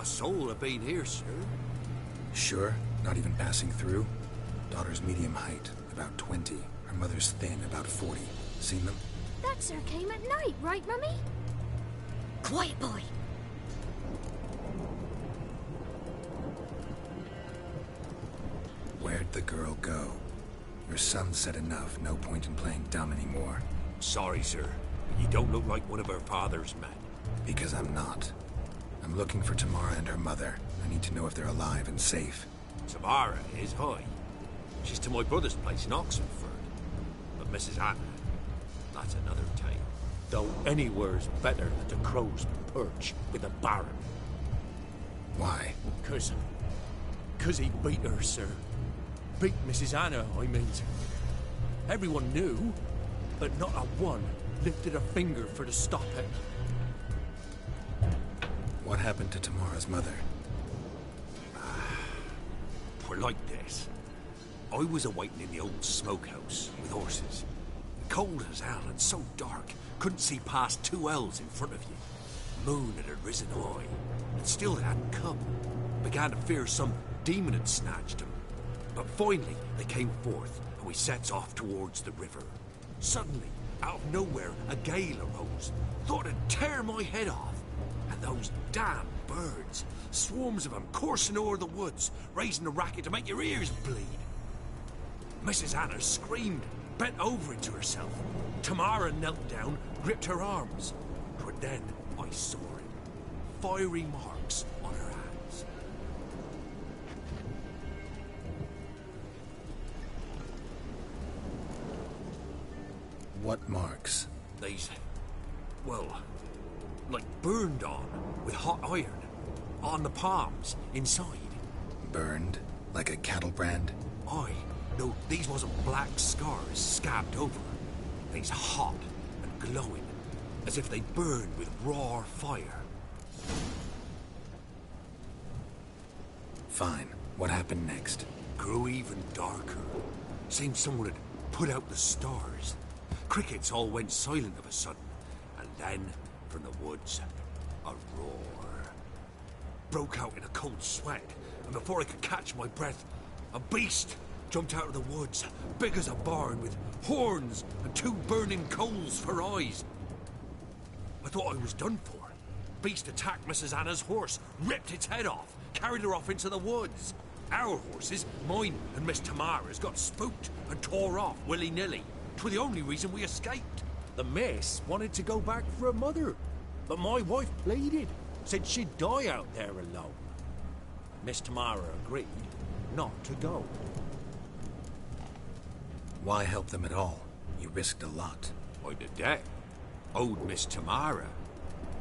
soul have been here, sir. Sure? Not even passing through? Daughter's medium height, about 20. Her mother's thin, about 40. Seen them? That sir came at night, right, Mummy? Quiet, boy. Where'd the girl go? Your son said enough, no point in playing dumb anymore. Sorry, sir. You don't look like one of her father's men. Because I'm not. I'm looking for Tamara and her mother. I need to know if they're alive and safe. Tamara is high. She's to my brother's place in Oxford. But Mrs. Anna, that's another tale. Though anywhere's better than the crow's perch with a baron. Why? Cause he beat her, sir. Beat Mrs. Anna, I mean. Everyone knew, but not a one lifted a finger for to stop it. What happened to Tamara's mother? We're like this. I was awaiting in the old smokehouse with horses. Cold as hell and so dark, couldn't see past 2 ells in front of you. Moon had risen high, and still they hadn't come. Began to fear some demon had snatched them. But finally, they came forth, and we sets off towards the river. Suddenly, out of nowhere, a gale arose. Thought it'd tear my head off. And those damn birds, swarms of them coursing o'er the woods, raising a racket to make your ears bleed. Mrs. Anna screamed, bent over into herself. Tamara knelt down, gripped her arms. 'Twas then I saw it. Fiery marks on her hands. What marks? These, well, like burned on with hot iron. On the palms, inside. Burned? Like a cattle brand? Aye. No, these wasn't black scars scabbed over. They's hot and glowing, as if they burned with raw fire. Fine. What happened next? Grew even darker. Seemed someone had put out the stars. Crickets all went silent of a sudden, and then, from the woods, a roar. Broke out in a cold sweat, and before I could catch my breath, a beast jumped out of the woods, big as a barn, with horns and 2 burning coals for eyes. I thought I was done for. Beast attacked Mrs. Anna's horse, ripped its head off, carried her off into the woods. Our horses, mine and Miss Tamara's, got spooked and tore off willy-nilly. 'Twas the only reason we escaped. The miss wanted to go back for her mother, but my wife pleaded, said she'd die out there alone. Miss Tamara agreed not to go. Why help them at all? You risked a lot. I'd a debt. Owed Miss Tamara.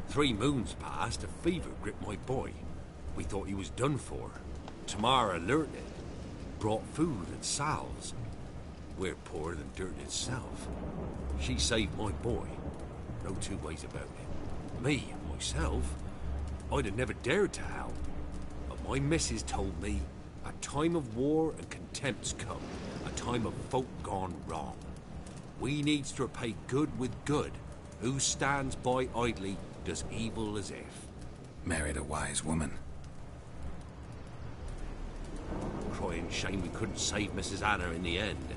3 moons passed, a fever gripped my boy. We thought he was done for. Tamara learnt it. Brought food and salves. We're poorer than dirt itself. She saved my boy. No 2 ways about it. Me, myself, I'd have never dared to help. But my missus told me a time of war and contempt's come. A time of folk gone wrong. We needs to repay good with good. Who stands by idly does evil as if. Married a wise woman. Crying shame we couldn't save Mrs. Anna in the end.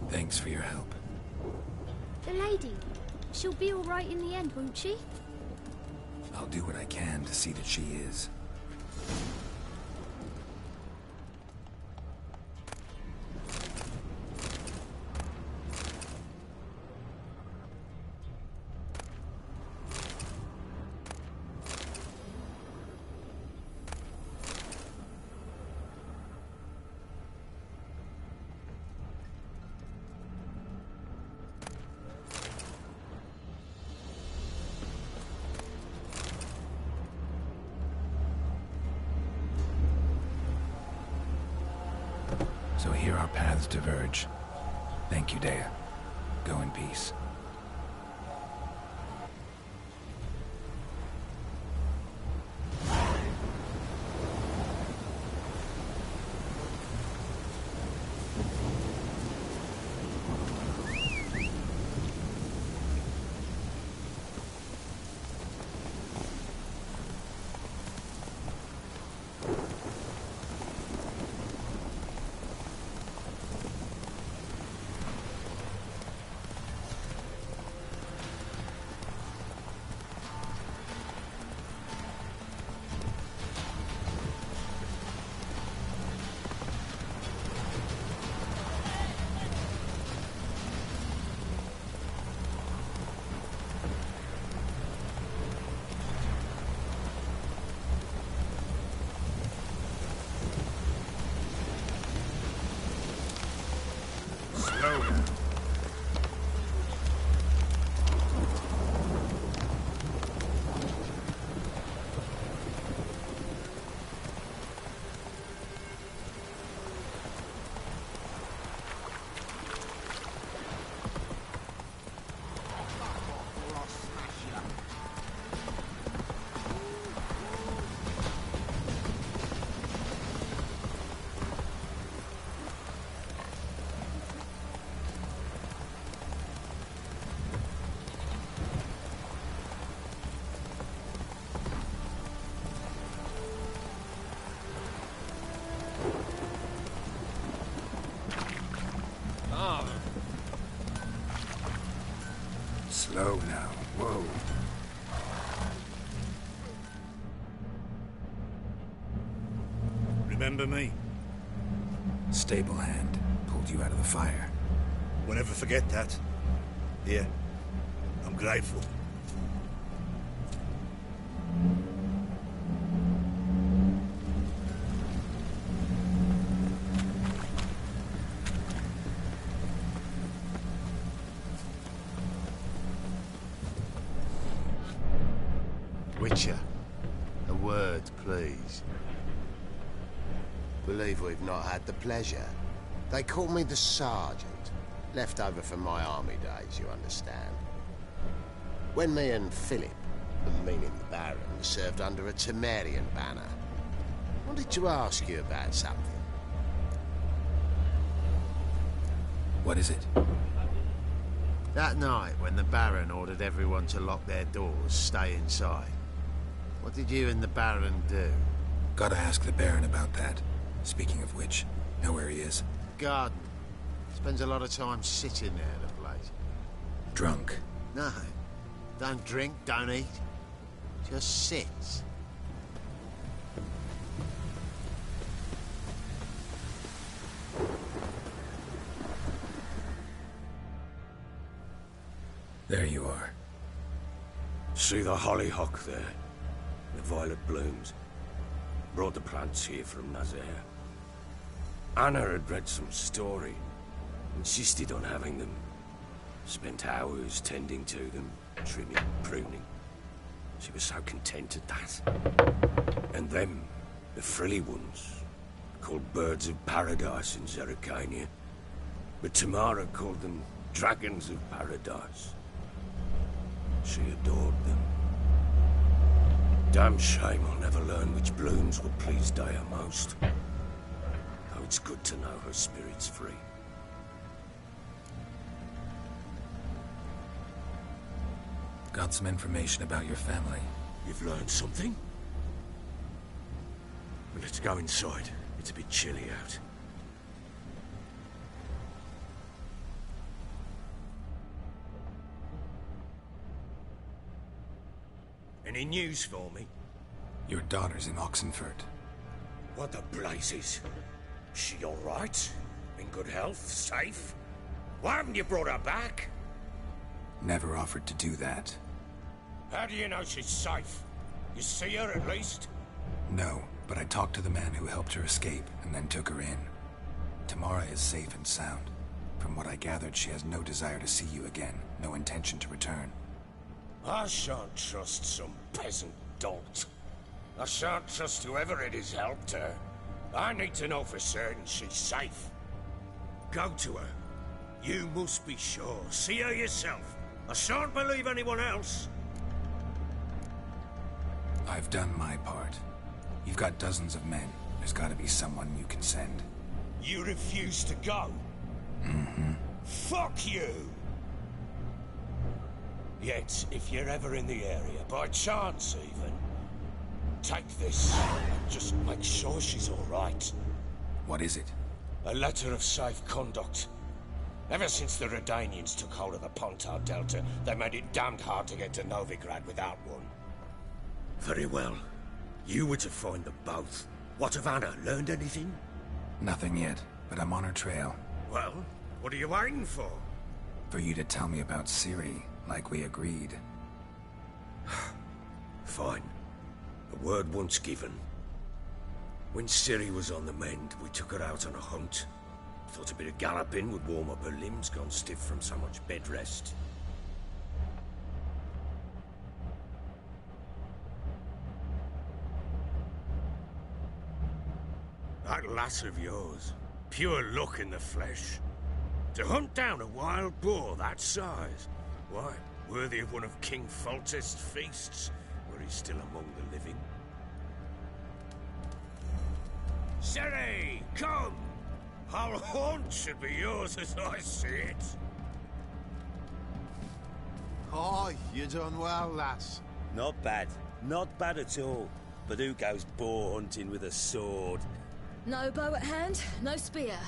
Thanks for your help. The lady, she'll be all right in the end, won't she? I'll do what I can to see that she is. So here our paths diverge. Thank you, Dea. Go in peace. Oh, now. Whoa. Remember me? Stable hand. Pulled you out of the fire. We'll never forget that. Here. I'm grateful. Witcher, a word, please. Believe we've not had the pleasure. They call me the Sergeant. Left over from my army days, you understand. When me and Philip, meaning the Baron, served under a Temerian banner, I wanted to ask you about something. What is it? That night, when the Baron ordered everyone to lock their doors, stay inside, what did you and the Baron do? Gotta ask the Baron about that. Speaking of which, know where he is? Garden. Spends a lot of time sitting there, the place. Drunk. No. Don't drink, don't eat. Just sits. There you are. See the hollyhock there? The violet blooms. Brought the plants here from Nazaire. Anna had read some story. Insisted on having them. Spent hours tending to them, trimming, pruning. She was so content at that. And them, the frilly ones, called birds of paradise in Zerrikania. But Tamara called them dragons of paradise. She adored them. Damn shame I'll never learn which blooms will please Dea most. Though it's good to know her spirit's free. Got some information about your family. You've learned something? Well, let's go inside. It's a bit chilly out. Any news for me? Your daughter's in Oxenfurt. What the blazes? She all right? In good health? Safe? Why haven't you brought her back? Never offered to do that. How do you know she's safe? You see her at least? No, but I talked to the man who helped her escape and then took her in. Tamara is safe and sound. From what I gathered, she has no desire to see you again, no intention to return. I shan't trust some peasant dolt. I shan't trust whoever it is helped her. I need to know for certain she's safe. Go to her. You must be sure. See her yourself. I shan't believe anyone else. I've done my part. You've got dozens of men. There's gotta be someone you can send. You refuse to go? Mm-hmm. Fuck you! Yet, if you're ever in the area, by chance even, take this and just make sure she's all right. What is it? A letter of safe conduct. Ever since the Redanians took hold of the Pontar Delta, they made it damned hard to get to Novigrad without one. Very well. You were to find them both. What of Anna? Learned anything? Nothing yet, but I'm on her trail. Well, what are you waiting for? For you to tell me about Ciri, like we agreed. Fine. A word once given. When Ciri was on the mend, we took her out on a hunt. Thought a bit of galloping would warm up her limbs, gone stiff from so much bed rest. That lass of yours, pure luck in the flesh. To hunt down a wild boar that size, why, worthy of one of King Foltest's feasts, where he's still among the living. Ciri, come! Our haunt should be yours as I see it. Oh, you done well, lass. Not bad. Not bad at all. But who goes boar hunting with a sword? No bow at hand, no spear.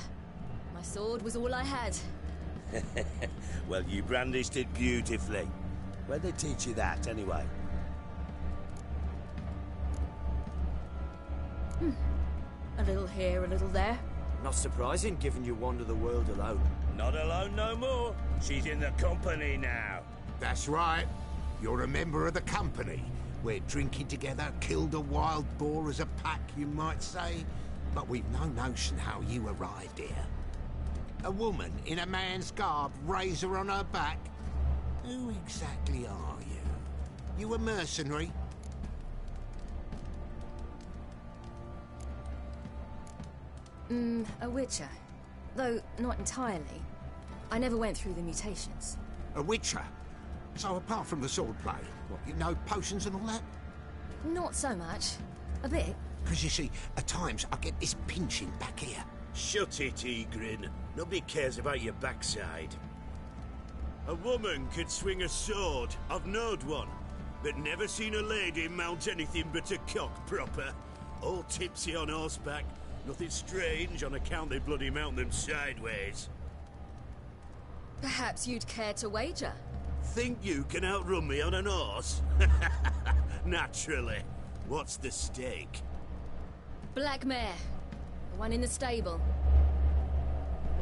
My sword was all I had. Well, you brandished it beautifully. Where'd they teach you that, anyway? A little here, a little there. Not surprising, given you wander the world alone. Not alone no more. She's in the company now. That's right. You're a member of the company. We're drinking together, killed a wild boar as a pack, you might say. But we've no notion how you arrived here. A woman in a man's garb, razor on her back. Who exactly are you? You a mercenary? A witcher. Though not entirely. I never went through the mutations. A witcher? So apart from the swordplay, what, you know potions and all that? Not so much. A bit. Because you see, at times I get this pinching back here. Shut it, Egrin. Nobody cares about your backside. A woman could swing a sword. I've knowed one. But never seen a lady mount anything but a cock proper. All tipsy on horseback. Nothing strange on account they bloody mount them sideways. Perhaps you'd care to wager? Think you can outrun me on an horse? Naturally. What's the stake? Black mare. The one in the stable.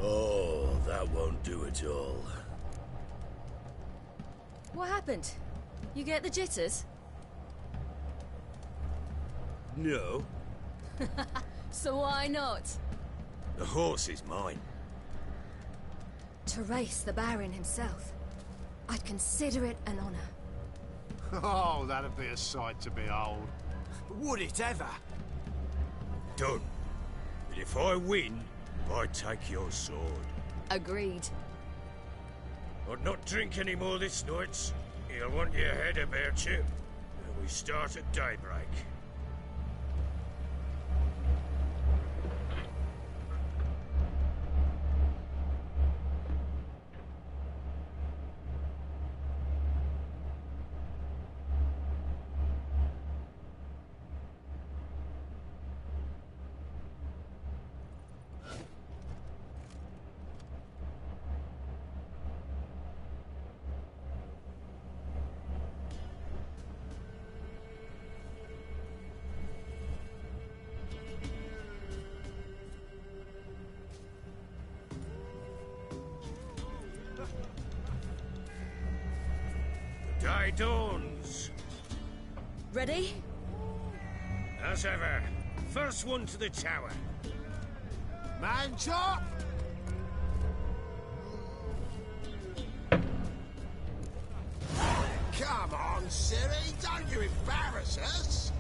Oh, that won't do at all. What happened? You get the jitters? No. So why not? The horse is mine. To race the Baron himself. I'd consider it an honor. Oh, that'd be a sight to behold. Would it ever? Done. But if I win, I take your sword. Agreed. I'd not drink any more this night. You'll want your head about you. And we start at daybreak. Day dawns. Ready? As ever. First one to the tower. Man chop! Come on, Siri, don't you embarrass us!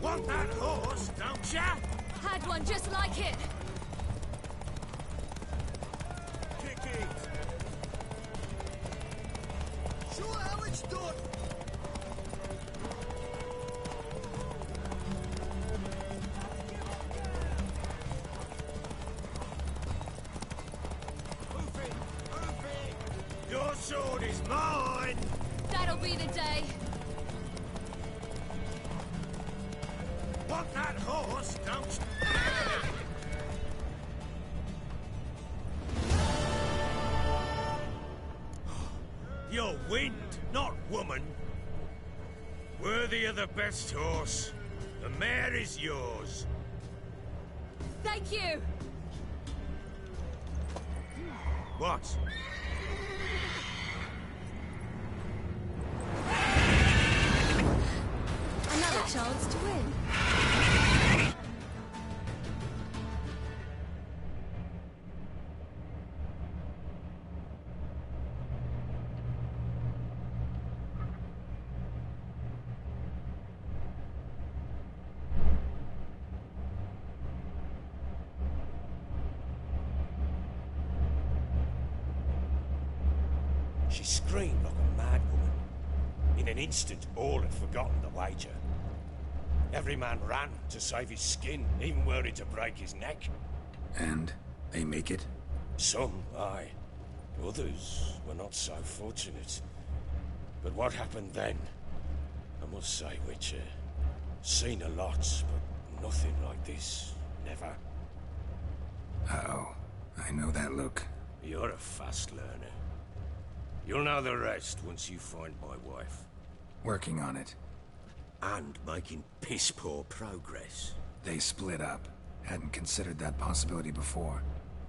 Want that horse, don't ya? Had one just like it. Kick it. Show how it's done! Your sword is mine! That'll be the day. Want that horse, don't you? You're wind, not woman. Worthy of the best horse. The mare is yours. Thank you. What? Another chance to win. She screamed like a mad woman. In an instant, all had forgotten the wager. Every man ran to save his skin, even were it to break his neck. And they make it? Some, aye. Others were not so fortunate. But what happened then? I must say, Witcher, seen a lot, but nothing like this. Never. Uh-oh. I know that look. You're a fast learner. You'll know the rest once you find my wife. Working on it. And making piss-poor progress. They split up. Hadn't considered that possibility before.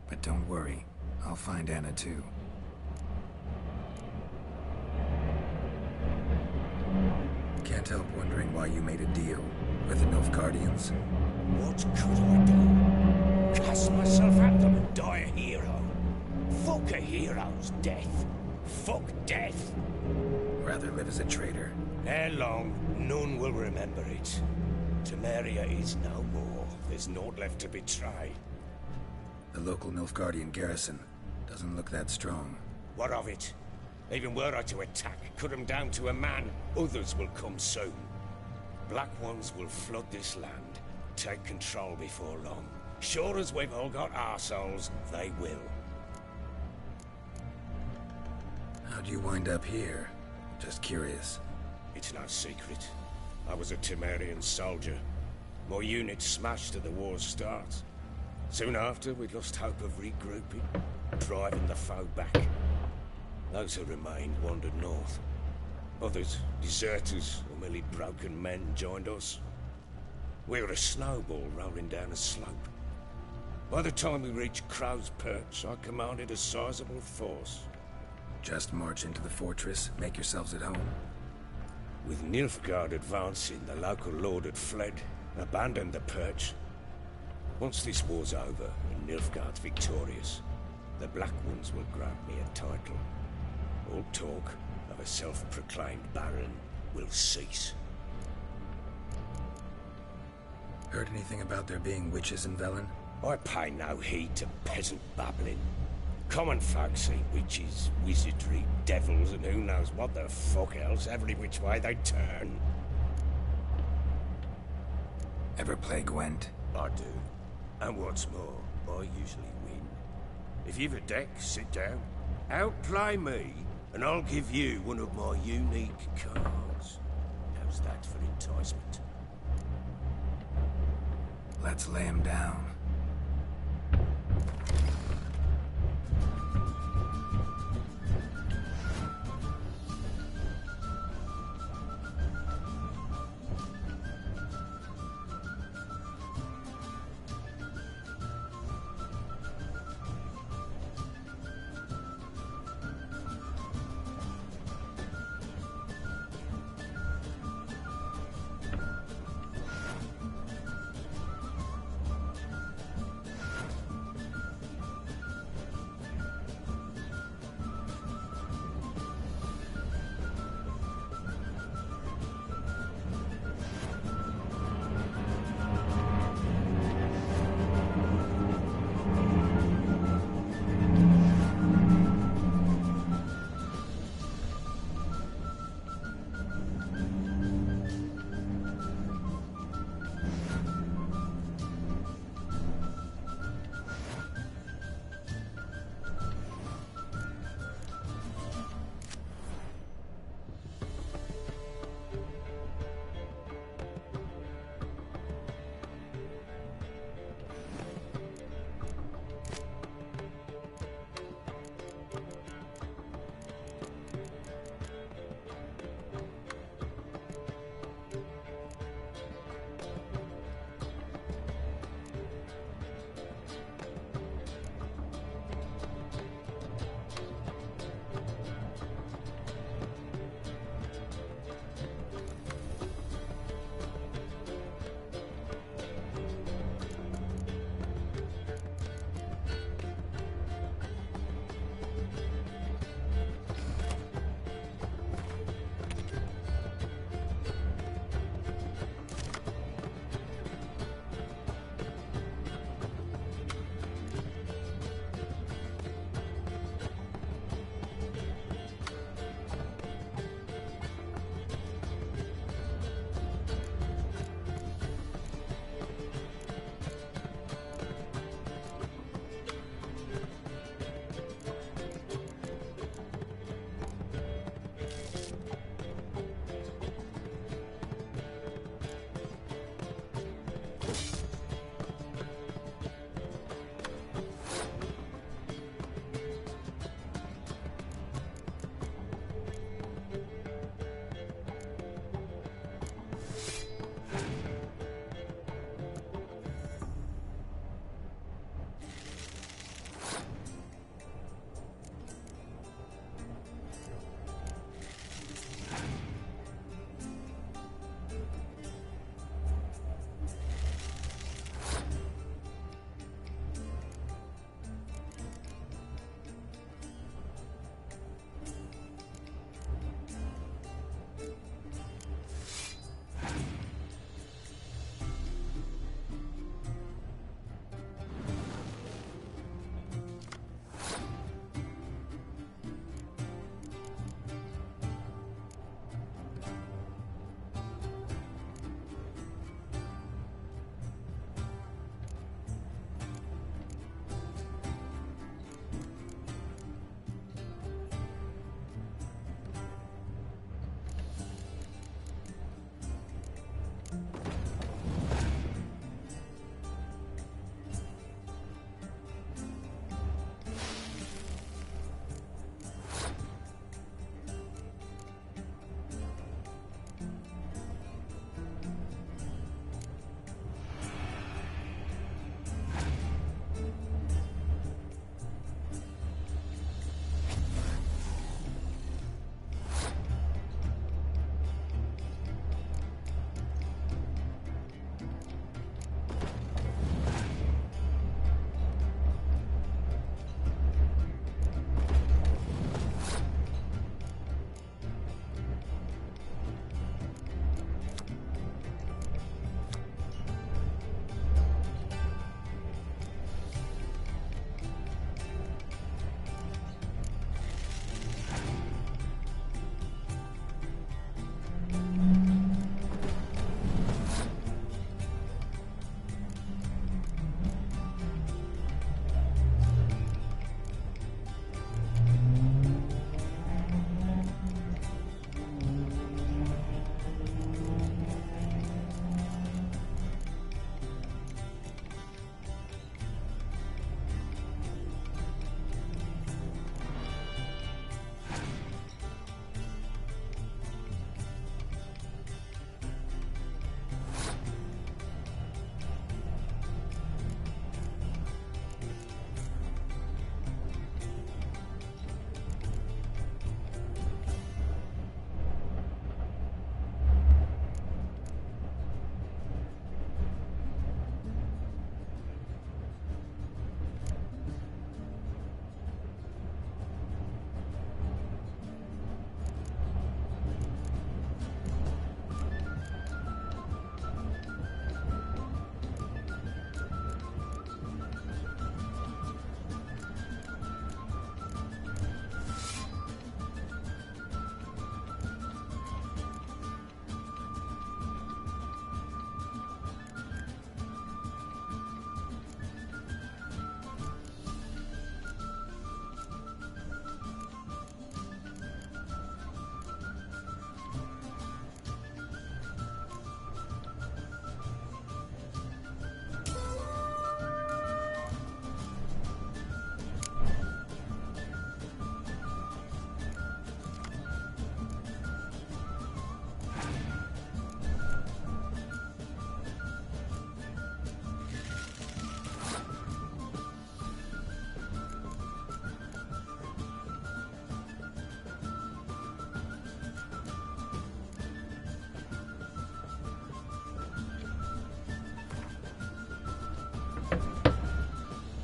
But don't worry, I'll find Anna too. Can't help wondering why you made a deal with the Nilfgaardians. What could I do? Cast myself at them and die a hero? Fuck a hero's death. Fuck death. Rather live as a traitor. Ere long, none will remember it. Temeria is no more. There's naught left to betray. The local Nilfgaardian garrison doesn't look that strong. What of it? Even were I to attack, cut them down to a man, others will come soon. Black Ones will flood this land, take control before long. Sure as we've all got arseholes, they will. How'd you wind up here? Just curious. It's no secret. I was a Temerian soldier. My unit smashed at the war's start. Soon after, we lost hope of regrouping, driving the foe back. Those who remained wandered north. Others, deserters or merely broken men, joined us. We were a snowball rolling down a slope. By the time we reached Crow's Perch, I commanded a sizable force. Just march into the fortress, make yourselves at home? With Nilfgaard advancing, the local lord had fled, abandoned the Perch. Once this war's over and Nilfgaard's victorious, the Black Ones will grant me a title. All talk of a self-proclaimed baron will cease. Heard anything about there being witches in Velen? I pay no heed to peasant babbling. Common folk see witches, wizardry, devils, and who knows what the fuck else every which way they turn. Ever play Gwent? I do. And what's more, I usually win. If you've a deck, sit down. Outplay me, and I'll give you one of my unique cards. How's that for enticement? Let's lay him down.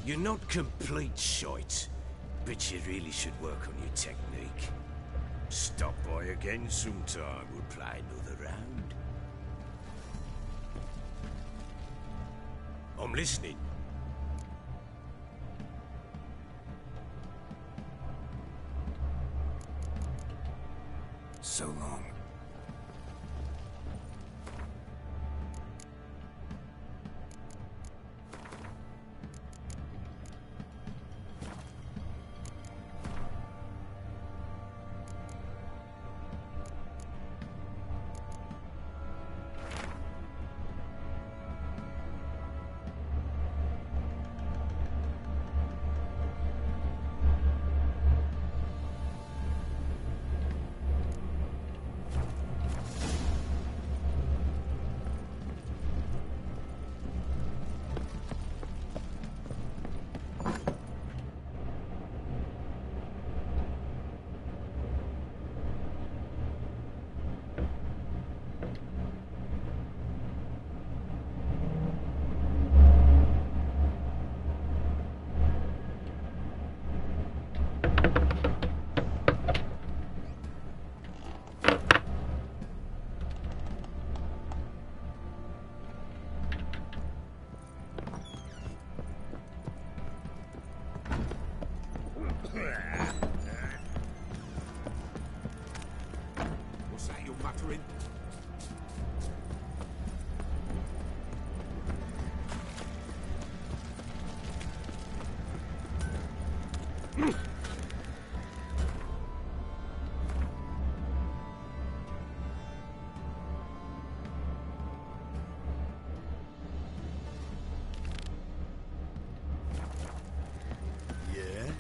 You're not complete shite, but you really should work on your technique. Stop by again sometime, we'll play another round. I'm listening. So long. What's that you're muttering? Yeah?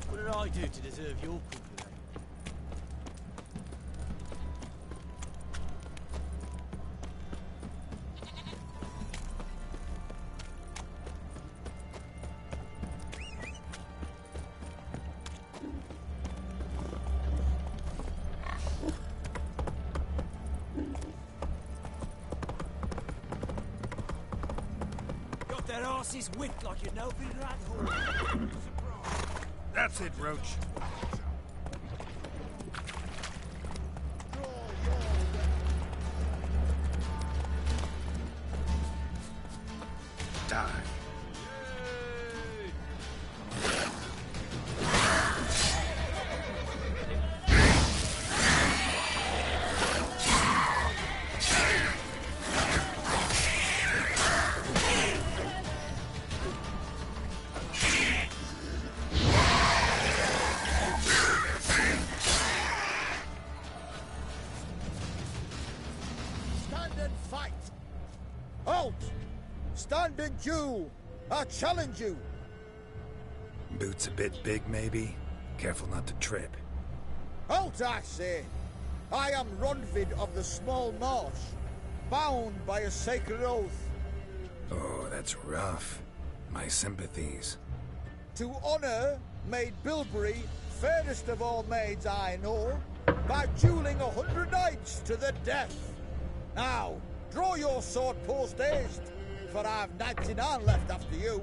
What did I do to deserve your company? Got their asses whipped like an open rat hole. That's it, Roach. Die. Stand and fight! Halt! Stand and you! I challenge you! Boots a bit big, maybe? Careful not to trip. Halt, I say! I am Ronvid of the Small Marsh, bound by a sacred oath. Oh, that's rough. My sympathies. To honor Maid Bilberry, fairest of all maids I know, by dueling 100 knights to the death. Now, draw your sword post haste, for I've 99 left after you.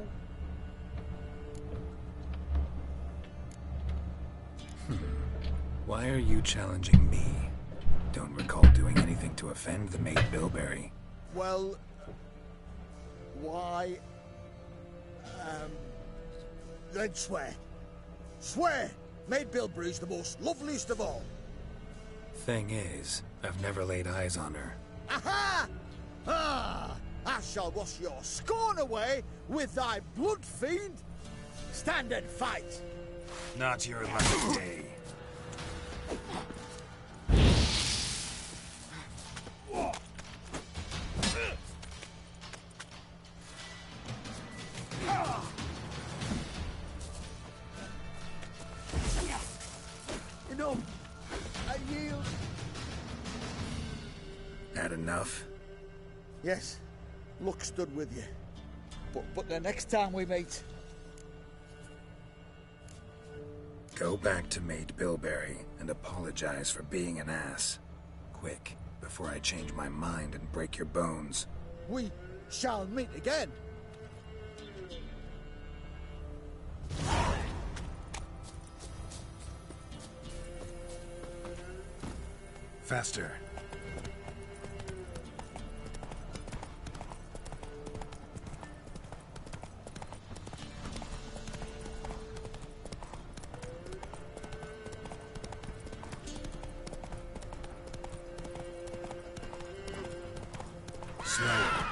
Why are you challenging me? Don't recall doing anything to offend the Maid Bilberry. Well, why? Then swear. Swear! Maid Bilberry's the most loveliest of all. Thing is, I've never laid eyes on her. Aha! Ah! I shall wash your scorn away with thy blood fiend. Stand and fight. Not your lucky day. had enough? Yes, luck stood with you. But the next time we meet... Go back to Maid Bilberry and apologize for being an ass. Quick, before I change my mind and break your bones. We shall meet again. Faster. Slower.